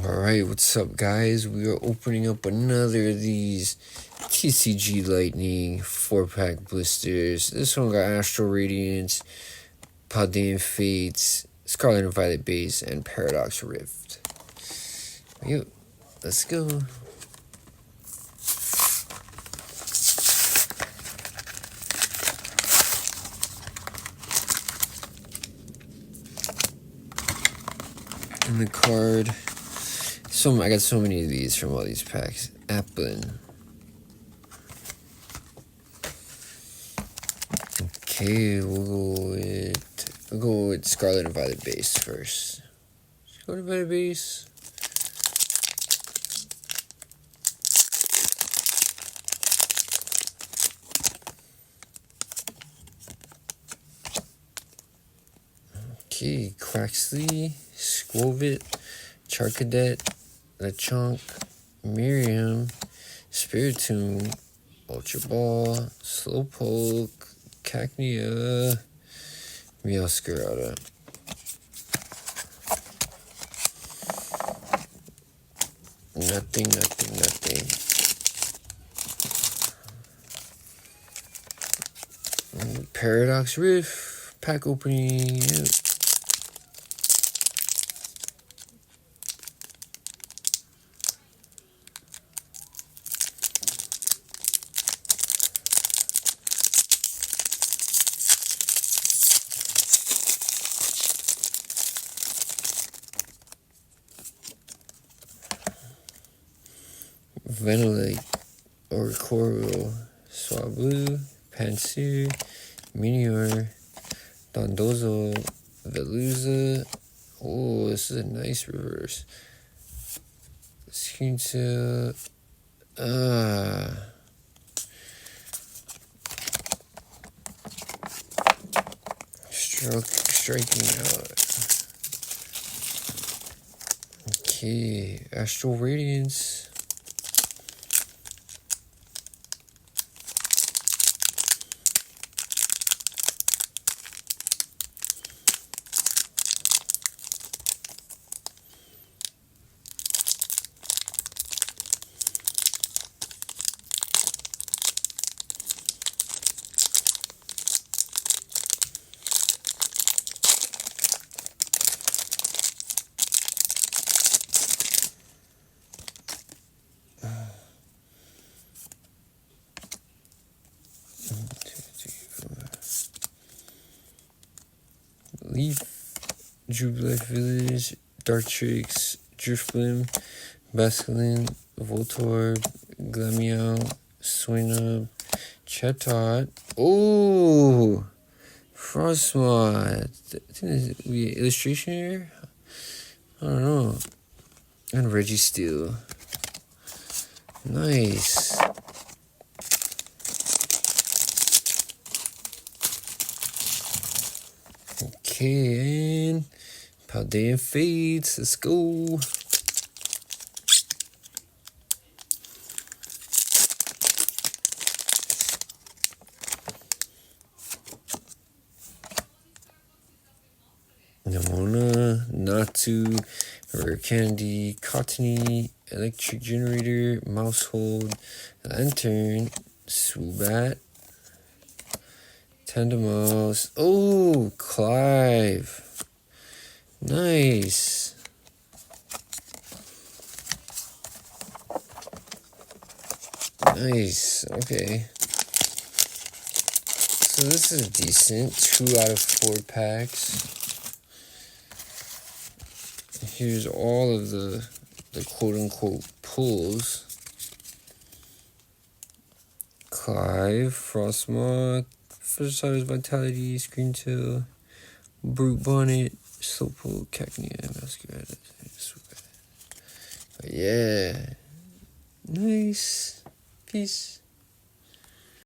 Alright, what's up guys? We are opening up another of these TCG Lightning 4-pack blisters. This one got Astral Radiance, Paldean Fates, Scarlet and Violet Base, and Paradox Rift. Yo, let's go. And the card. I got so many of these from all these packs. Applin. Okay, we'll go with Scarlet and Violet Base first. Scarlet and Violet Base. Okay, Quaxley, Squovit, Charcadet, Lechonk, Miriam, Spiritomb, Ultra Ball, Slowpoke, Cacnea, Meowscarada. Nothing. Paradox Rift, pack opening. Ventilate, Oricorio, Swablu, Pansear, Meteor, Dondozo, Veluza. Oh, this is a nice reverse. Screen to striking out. Okay, Astral Radiance. Leaf, Jubilee Village, Dartrix, Drifblim, Basculin, Voltorb, Glameow, Swinub, Chatot. Oh, Frostmoth. I think there's an illustration here. I don't know. And Registeel. Nice. Okay, and Paldean Fates, let's go. Nemona, Natu, Rare Candy, Cottony, Electric Generator, Mousehold, Lantern, Swoobat, Tandemos. Oh, Clive. Nice. Nice. Okay. So this is decent. 2 out of 4 packs. Here's all of the quote-unquote pulls. Clive, Frostmoth, First Vitality, Screen Tail, Brute Bonnet, Slowpoke, Cacnea, Masquerade. Yeah. Nice. Peace.